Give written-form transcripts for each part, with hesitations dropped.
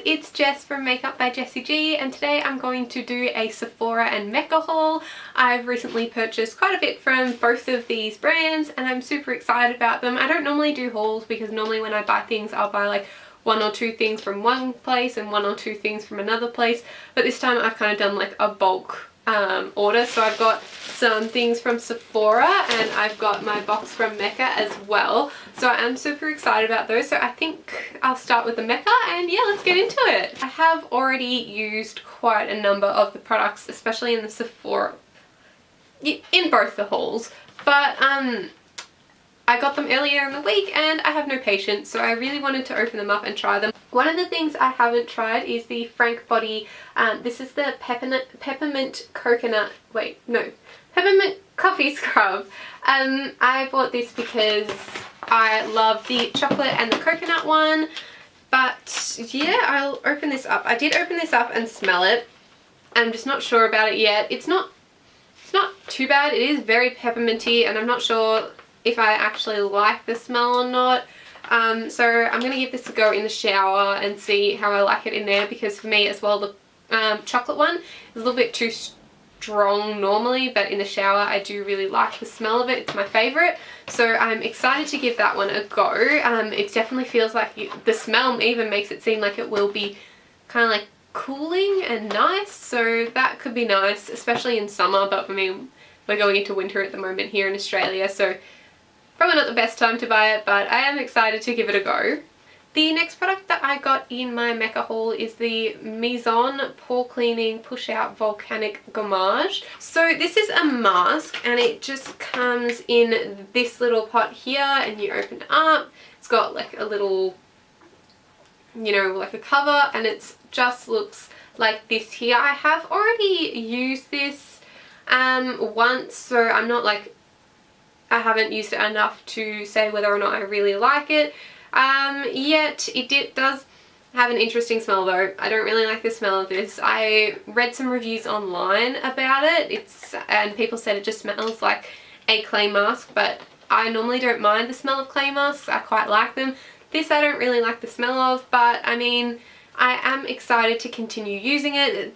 it's Jess from Makeup by JessieG, and today I'm going to do a Sephora and Mecca haul. I've recently purchased quite a bit from both of these brands and I'm super excited about them. I don't normally do hauls because normally when I buy things I'll buy like one or two things from one place and one or two things from another place, but this time I've kind of done like a bulk order. So I've got some things from Sephora and I've got my box from Mecca as well, so I'm super excited about those. So I think I'll start with the Mecca and yeah, let's get into it. I have already used quite a number of the products, especially in the Sephora, in both the hauls, but I got them earlier in the week and I have no patience, so I really wanted to open them up and try them. One of the things I haven't tried is the Frank Body, this is the peppermint coffee scrub. I bought this because I love the chocolate and the coconut one, but yeah, I'll open this up. I did open this up and smell it. I'm just not sure about it yet. It's not too bad. It is very pepperminty and I'm not sure if I actually like the smell or not. So I'm going to give this a go in the shower and see how I like it in there, because for me as well the chocolate one is a little bit too strong normally, but in the shower I do really like the smell of it. It's my favourite, so I'm excited to give that one a go. It definitely feels like the smell even makes it seem like it will be kind of like cooling and nice, so that could be nice, especially in summer, but for me we're going into winter at the moment here in Australia, so probably not the best time to buy it, but I am excited to give it a go. The next product that I got in my Mecca haul is the Maison Pore Cleaning Push Out Volcanic Gommage. So this is a mask and it just comes in this little pot here and you open it up. It's got like a little, you know, like a cover, and it just looks like this here. I have already used this once, so I'm not like, I haven't used it enough to say whether or not I really like it yet. It does have an interesting smell though. I don't really like the smell of this. I read some reviews online about it. And people said it just smells like a clay mask, but I normally don't mind the smell of clay masks. I quite like them. This I don't really like the smell of, but I mean, I am excited to continue using it.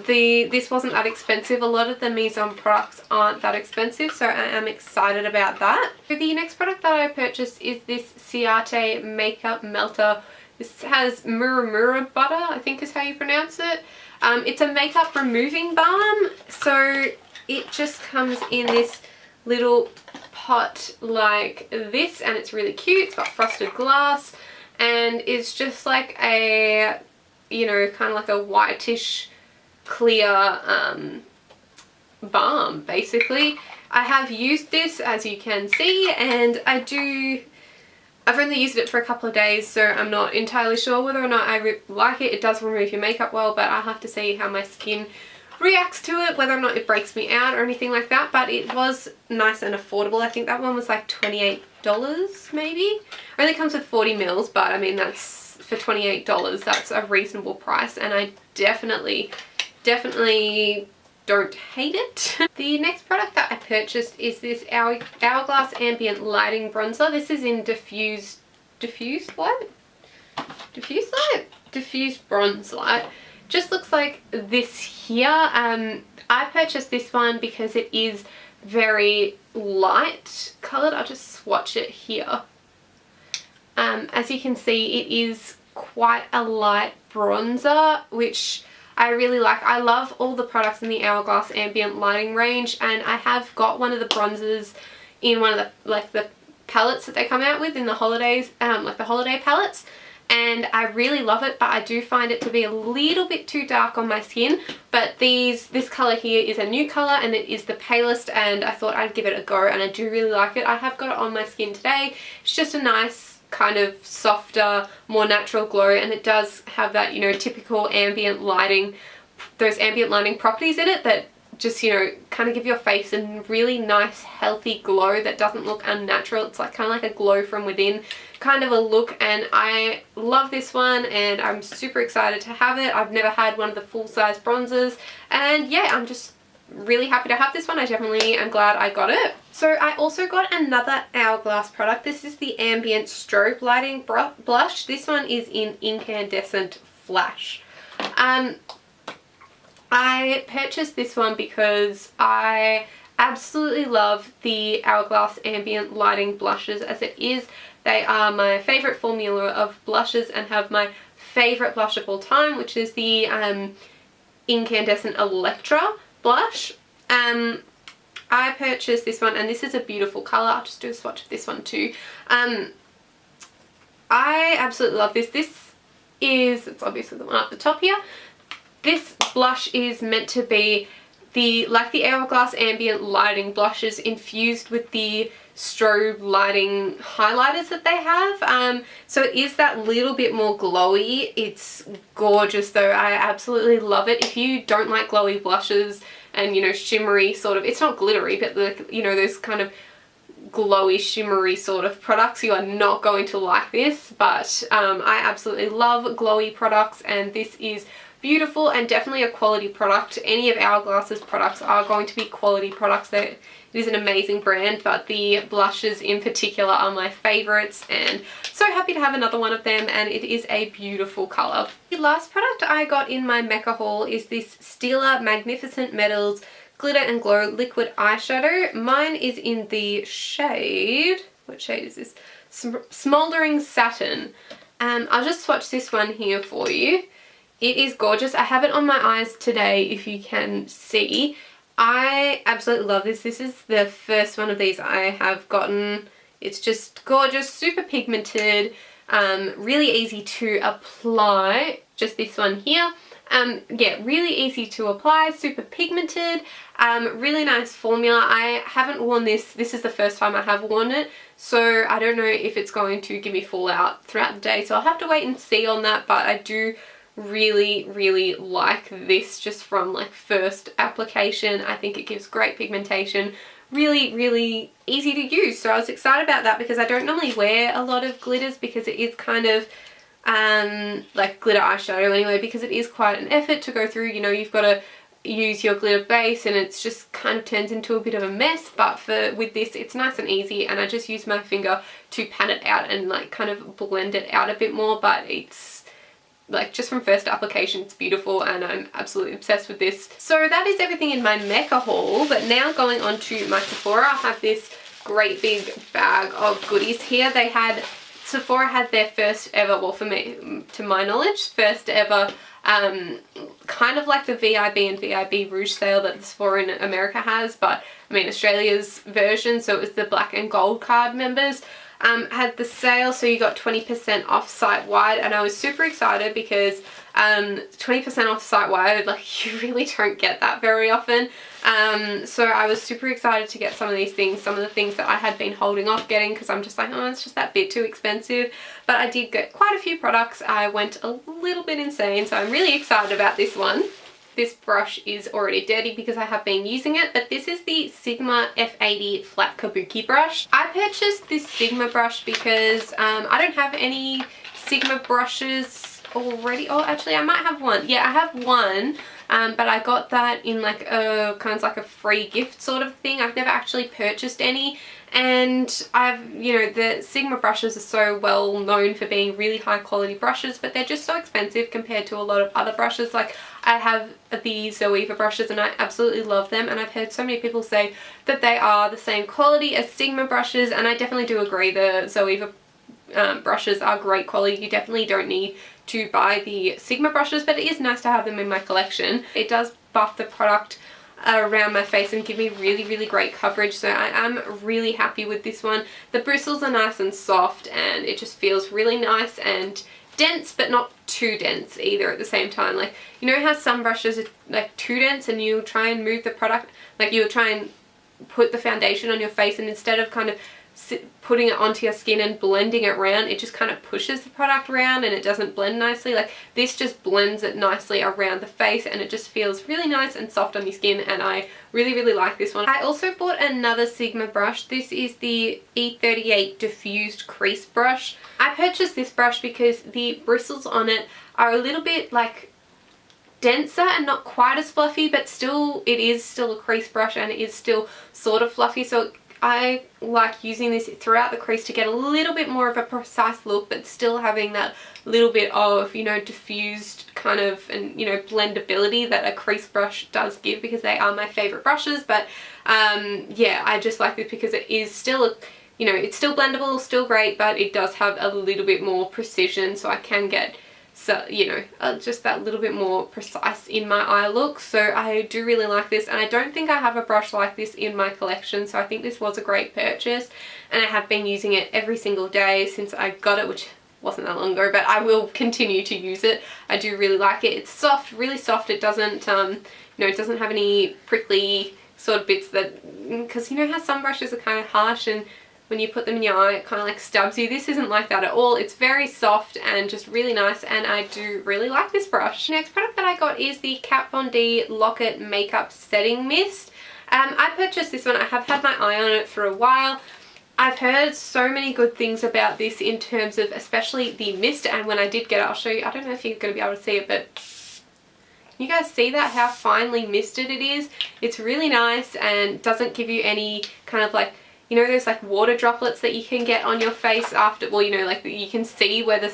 This wasn't that expensive. A lot of the Maison products aren't that expensive, so I am excited about that. So the next product that I purchased is this Ciate Makeup Melter. This has Mura butter, I think is how you pronounce it. It's a makeup removing balm, so it just comes in this little pot like this, and it's really cute. It's got frosted glass and it's just like a, you know, kind of like a whitish clear balm basically. I have used this, as you can see, and I've only used it for a couple of days, so I'm not entirely sure whether or not I like it. It does remove your makeup well, but I'll have to see how my skin reacts to it, whether or not it breaks me out or anything like that. But it was nice and affordable. I think that one was like $28 maybe. It only comes with 40 mils, but I mean, that's for $28, that's a reasonable price, and I definitely don't hate it. The next product that I purchased is this Hourglass Ambient Lighting Bronzer. This is in diffused bronze light. Just looks like this here. I purchased this one because it is very light coloured. I'll just swatch it here. As you can see, it is quite a light bronzer, which I really like. I love all the products in the Hourglass Ambient Lighting range, and I have got one of the bronzers in one of the palettes that they come out with in the holidays, like the holiday palettes, and I really love it, but I do find it to be a little bit too dark on my skin. But this colour here is a new colour and it is the palest, and I thought I'd give it a go, and I do really like it. I have got it on my skin today. It's just a nice kind of softer, more natural glow, and it does have that, you know, typical ambient lighting, those ambient lighting properties in it that just, you know, kind of give your face a really nice healthy glow that doesn't look unnatural. It's like kind of like a glow from within kind of a look, and I love this one and I'm super excited to have it. I've never had one of the full-size bronzers, and yeah, I'm just really happy to have this one. I definitely am glad I got it. So I also got another Hourglass product. This is the Ambient Strobe Lighting Blush. This one is in Incandescent Flash. I purchased this one because I absolutely love the Hourglass Ambient Lighting blushes as it is. They are my favourite formula of blushes and have my favourite blush of all time, which is the Incandescent Electra blush. I purchased this one, and this is a beautiful colour. I'll just do a swatch of this one too. I absolutely love this. It's obviously the one up the top here. This blush is meant to be like the Hourglass Ambient Lighting blushes infused with the strobe lighting highlighters that they have. So it is that little bit more glowy. It's gorgeous though. I absolutely love it. If you don't like glowy blushes and, you know, shimmery sort of, it's not glittery, but like, you know, those kind of glowy shimmery sort of products, you are not going to like this. But I absolutely love glowy products, and this is beautiful and definitely a quality product. Any of Hourglass's products are going to be quality products. It is an amazing brand, but the blushes in particular are my favourites, and so happy to have another one of them, and it is a beautiful colour. The last product I got in my Mecca haul is this Stila Magnificent Metals Glitter and Glow Liquid Eyeshadow. Mine is in the shade, what shade is this? Smouldering Satin. I'll just swatch this one here for you. It is gorgeous. I have it on my eyes today, if you can see. I absolutely love this. This is the first one of these I have gotten. It's just gorgeous, super pigmented, really easy to apply. Just this one here. Yeah, really easy to apply, super pigmented, really nice formula. I haven't worn this. This is the first time I have worn it, so I don't know if it's going to give me fallout throughout the day, so I'll have to wait and see on that. But I do really like this just from like first application. I think it gives great pigmentation, really easy to use. So I was excited about that because I don't normally wear a lot of glitters, because it is kind of like glitter eyeshadow anyway, because it is quite an effort to go through. You know, you've got to use your glitter base and it's just kind of turns into a bit of a mess. But with this, it's nice and easy, and I just use my finger to pat it out and like kind of blend it out a bit more. But it's like just from first application, it's beautiful, and I'm absolutely obsessed with this. So that is everything in my Mecca haul. But now going on to my Sephora, I have this great big bag of goodies here. Sephora had their first ever, well for me, to my knowledge, first ever kind of like the VIB and VIB Rouge sale that the Sephora in America has, but I mean Australia's version, so it was the black and gold card members. Had the sale, so you got 20% off site-wide, and I was super excited because 20% off site-wide, like you really don't get that very often. So I was super excited to get some of these things, some of the things that I had been holding off getting, because I'm just like, oh, it's just that bit too expensive. But I did get quite a few products. I went a little bit insane, so I'm really excited about this one. This brush is already dirty because I have been using it, but this is the Sigma F80 Flat Kabuki brush. I purchased this Sigma brush because I don't have any Sigma brushes already. Oh, actually I might have one. Yeah, I have one, but I got that in like a kind of like a free gift sort of thing. I've never actually purchased any, and you know, the Sigma brushes are so well known for being really high quality brushes, but they're just so expensive compared to a lot of other brushes. Like I have the Zoeva brushes and I absolutely love them, and I've heard so many people say that they are the same quality as Sigma brushes, and I definitely do agree. The Zoeva brushes are great quality. You definitely don't need to buy the Sigma brushes, but it is nice to have them in my collection. It does buff the product around my face and give me really great coverage, so I am really happy with this one. The bristles are nice and soft, and it just feels really nice and dense, but not too dense either at the same time. Like, you know how some brushes are like too dense and you'll try and move the product, like you'll try and put the foundation on your face, and instead of kind of putting it onto your skin and blending it around, it just kind of pushes the product around and it doesn't blend nicely. Like this just blends it nicely around the face, and it just feels really nice and soft on your skin, and I really like this one. I also bought another Sigma brush. This is the E38 Diffused Crease brush. I purchased this brush because the bristles on it are a little bit like denser and not quite as fluffy, but still, it is still a crease brush and it is still sort of fluffy, so I like using this throughout the crease to get a little bit more of a precise look, but still having that little bit of, you know, diffused kind of, and, you know, blendability that a crease brush does give, because they are my favorite brushes. But yeah, I just like this because it is still, you know, it's still blendable, still great, but it does have a little bit more precision, so I can get, so, you know, just that little bit more precise in my eye look. So I do really like this, and I don't think I have a brush like this in my collection, so I think this was a great purchase, and I have been using it every single day since I got it, which wasn't that long ago, but I will continue to use it. I do really like it. It's soft, really soft. It doesn't, you know, it doesn't have any prickly sort of bits that, because you know how some brushes are kind of harsh, and when you put them in your eye it kind of like stabs you. This isn't like that at all. It's very soft and just really nice, and I do really like this brush. Next product that I got is the Kat Von D Lock-It Makeup Setting Mist. I purchased this one. I have had my eye on it for a while. I've heard so many good things about this in terms of especially the mist, and when I did get it, I'll show you. I don't know if you're going to be able to see it, but you guys see that, how finely misted it is? It's really nice and doesn't give you any kind of like, you know, those like water droplets that you can get on your face after, well, you know, like you can see where the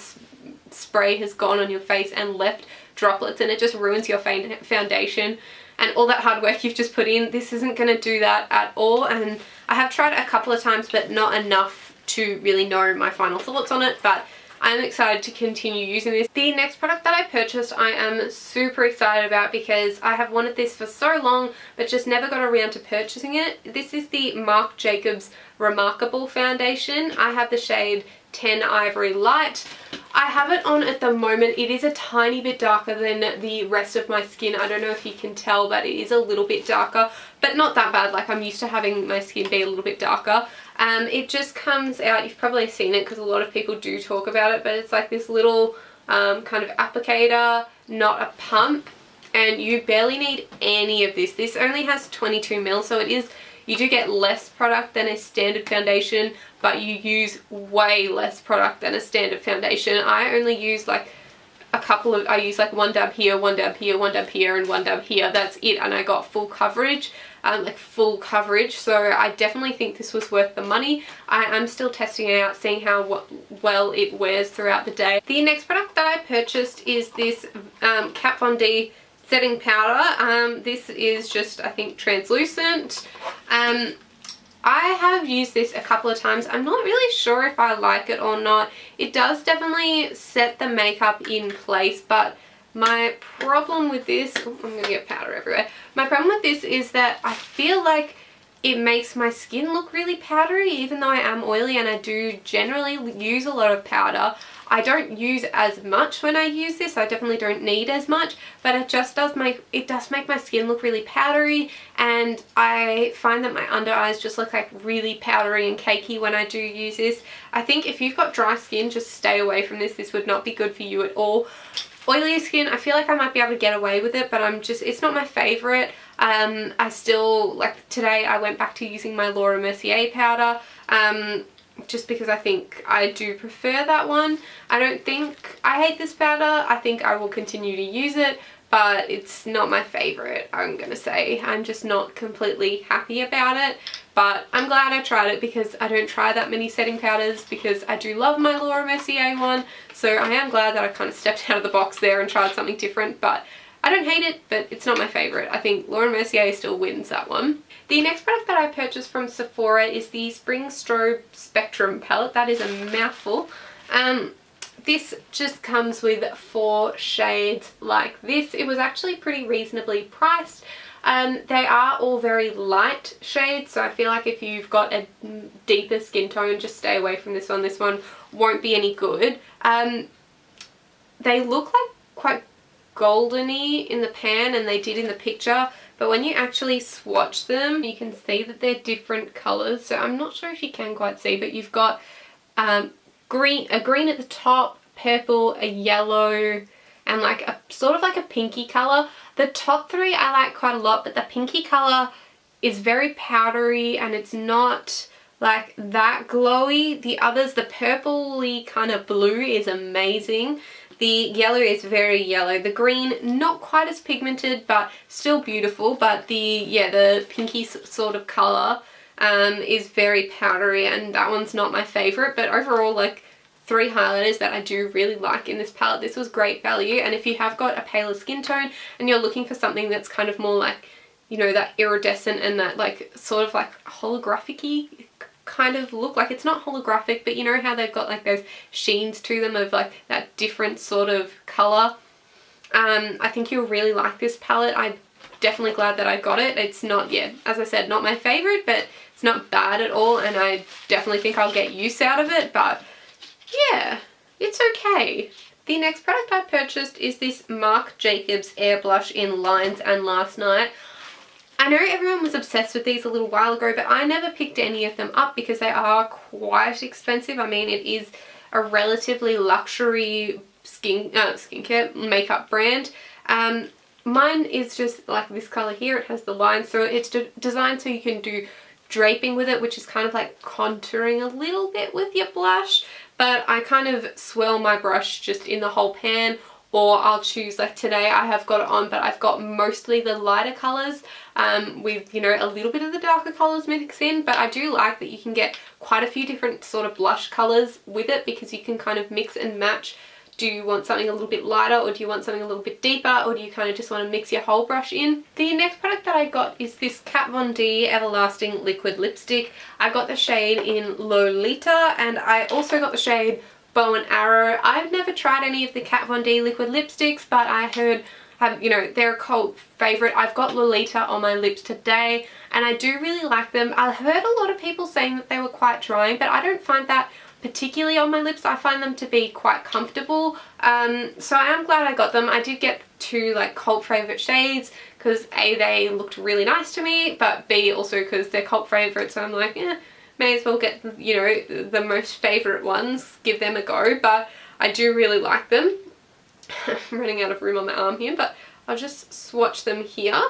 spray has gone on your face and left droplets, and it just ruins your foundation and all that hard work you've just put in. This isn't going to do that at all, and I have tried it a couple of times, but not enough to really know my final thoughts on it, but I'm excited to continue using this. The next product that I purchased I am super excited about because I have wanted this for so long but just never got around to purchasing it. This is the Marc Jacobs Remarkable Foundation. I have the shade 10 Ivory Light. I have it on at the moment. It is a tiny bit darker than the rest of my skin. I don't know if you can tell, but it is a little bit darker, but not that bad. Like, I'm used to having my skin be a little bit darker. It just comes out, you've probably seen it because a lot of people do talk about it, but it's like this little kind of applicator, not a pump, and you barely need any of this. This only has 22 ml, so it is, you do get less product than a standard foundation, but you use way less product than a standard foundation. I only use like a couple of, I use like one dab here, one dab here, one dab here, and one dab here. That's it, and I got full coverage, like full coverage. So I definitely think this was worth the money. I am still testing it out, seeing how well it wears throughout the day. The next product that I purchased is this Kat Von D setting powder. This is just, I think, translucent. I have used this a couple of times. I'm not really sure if I like it or not. It does definitely set the makeup in place, but my problem with this, I'm gonna get powder everywhere. My problem with this is that I feel like it makes my skin look really powdery, even though I am oily and I do generally use a lot of powder. I don't use as much when I use this. I definitely don't need as much, but it just does make my skin look really powdery, and I find that my under eyes just look like really powdery and cakey when I do use this. I think if you've got dry skin, just stay away from this. This would not be good for you at all. Oily skin, I feel like I might be able to get away with it, but it's not my favorite. I still, like today I went back to using my Laura Mercier powder, just because I think I do prefer that one. I don't think I hate this powder. I think I will continue to use it, but it's not my favorite, I'm gonna say. I'm just not completely happy about it, but I'm glad I tried it because I don't try that many setting powders, because I do love my Laura Mercier one. So I am glad that I kind of stepped out of the box there and tried something different, but I don't hate it, but it's not my favorite. I think Laura Mercier still wins that one. The next product that I purchased from Sephora is the Spring Strobe Spectrum palette. That is a mouthful. This just comes with 4 shades like this. It was actually pretty reasonably priced. They are all very light shades, so I feel like if you've got a deeper skin tone, just stay away from this one. This one won't be any good. They look like quite goldeny in the pan, and they did in the picture, but when you actually swatch them you can see that they're different colors. So I'm not sure if you can quite see, but you've got a green at the top, purple, a yellow, and like a sort of like a pinky color. The top 3 I like quite a lot, but the pinky color is very powdery and it's not like that glowy. The others, the purpley kind of blue is amazing. The yellow is very yellow. The green, not quite as pigmented, but still beautiful. But the pinky sort of color is very powdery, and that one's not my favorite. But overall, like, 3 highlighters that I do really like in this palette. This was great value, and if you have got a paler skin tone and you're looking for something that's kind of more like, you know, that iridescent and that like sort of like holographic-y kind of look, like it's not holographic, but you know how they've got like those sheens to them of like that different sort of color. I think you'll really like this palette. I'm definitely glad that I got it. It's not, yeah, as I said, not my favorite, but it's not bad at all, and I definitely think I'll get use out of it, but yeah, it's okay. The next product I purchased is this Marc Jacobs Airbrush in Lines and Last Night. I know everyone was obsessed with these a little while ago, but I never picked any of them up because they are quite expensive. I mean, it is a relatively luxury skincare makeup brand. Mine is just like this color here. It has the lines, so it's designed so you can do draping with it, which is kind of like contouring a little bit with your blush. But I kind of swirl my brush just in the whole pan, or I'll choose, like today I have got it on, but I've got mostly the lighter colors with, you know, a little bit of the darker colors mixed in. But I do like that you can get quite a few different sort of blush colors with it, because you can kind of mix and match. Do you want something a little bit lighter, or do you want something a little bit deeper, or do you kind of just want to mix your whole brush in? The next product that I got is this Kat Von D Everlasting Liquid Lipstick. I got the shade in Lolita, and I also got the shade Bow and Arrow. I've never tried any of the Kat Von D liquid lipsticks, but I heard, you know, they're a cult favorite. I've got Lolita on my lips today, and I do really like them. I heard a lot of people saying that they were quite drying, but I don't find that particularly on my lips. I find them to be quite comfortable, so I am glad I got them. I did get 2 like cult favorite shades because A, they looked really nice to me, but B, also because they're cult favorites, so I'm like, eh, may as well get, you know, the most favorite ones, give them a go. But I do really like them. I'm running out of room on my arm here, but I'll just swatch them here.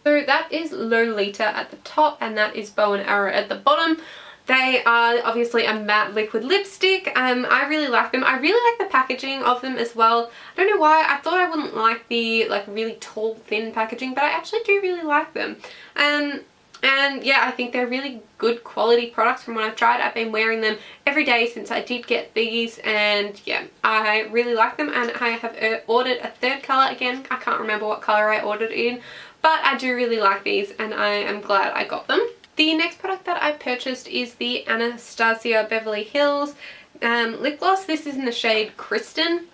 So that is Lolita at the top, and that is Bow and Arrow at the bottom. They are obviously a matte liquid lipstick. I really like them. I really like the packaging of them as well. I don't know why. I thought I wouldn't like the like really tall, thin packaging, but I actually do really like them. And yeah, I think they're really good quality products from what I've tried. I've been wearing them every day since I did get these, and yeah, I really like them. And I have ordered a 3rd color. Again, I can't remember what color I ordered it in, but I do really like these, and I am glad I got them. The next product that I purchased is the Anastasia Beverly Hills lip gloss. This is in the shade Kristen.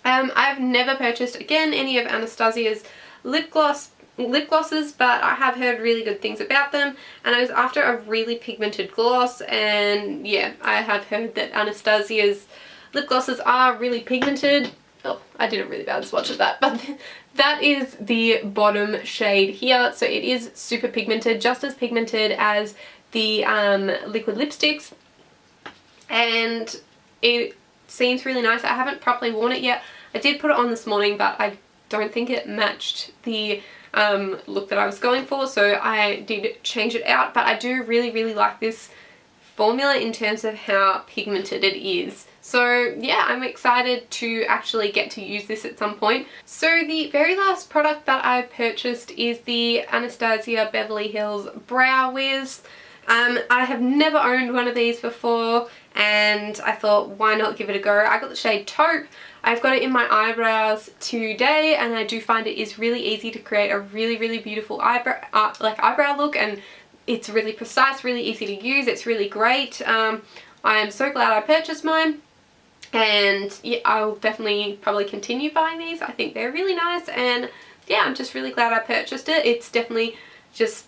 I've never purchased, again, any of Anastasia's lip glosses, but I have heard really good things about them, and I was after a really pigmented gloss, and yeah, I have heard that Anastasia's lip glosses are really pigmented. Oh, I did a really bad swatch of that, but that is the bottom shade here. So it is super pigmented, just as pigmented as the liquid lipsticks, and it seems really nice. I haven't properly worn it yet. I did put it on this morning, but I don't think it matched the look that I was going for, so I did change it out. But I do really like this formula in terms of how pigmented it is. So yeah, I'm excited to actually get to use this at some point. So the very last product that I purchased is the Anastasia Beverly Hills Brow Wiz. I have never owned one of these before, and I thought, why not give it a go? I got the shade Taupe. I've got it in my eyebrows today, and I do find it is really easy to create a really beautiful eyebrow look, and it's really precise, really easy to use. It's really great. I am so glad I purchased mine. And yeah, I'll definitely probably continue buying these. I think they're really nice, and yeah, I'm just really glad I purchased it. It's definitely just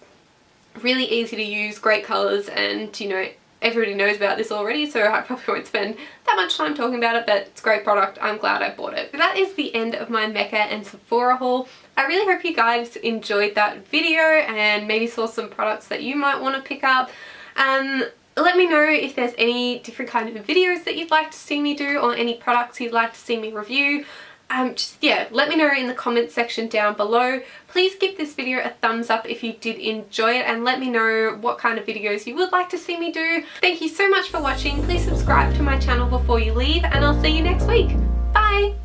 really easy to use, great colours, and you know, everybody knows about this already, so I probably won't spend that much time talking about it, but it's a great product. I'm glad I bought it. So that is the end of my Mecca and Sephora haul. I really hope you guys enjoyed that video and maybe saw some products that you might want to pick up. Let me know if there's any different kind of videos that you'd like to see me do, or any products you'd like to see me review. Just yeah, let me know in the comments section down below. Please give this video a thumbs up if you did enjoy it, and let me know what kind of videos you would like to see me do. Thank you so much for watching. Please subscribe to my channel before you leave, and I'll see you next week. Bye!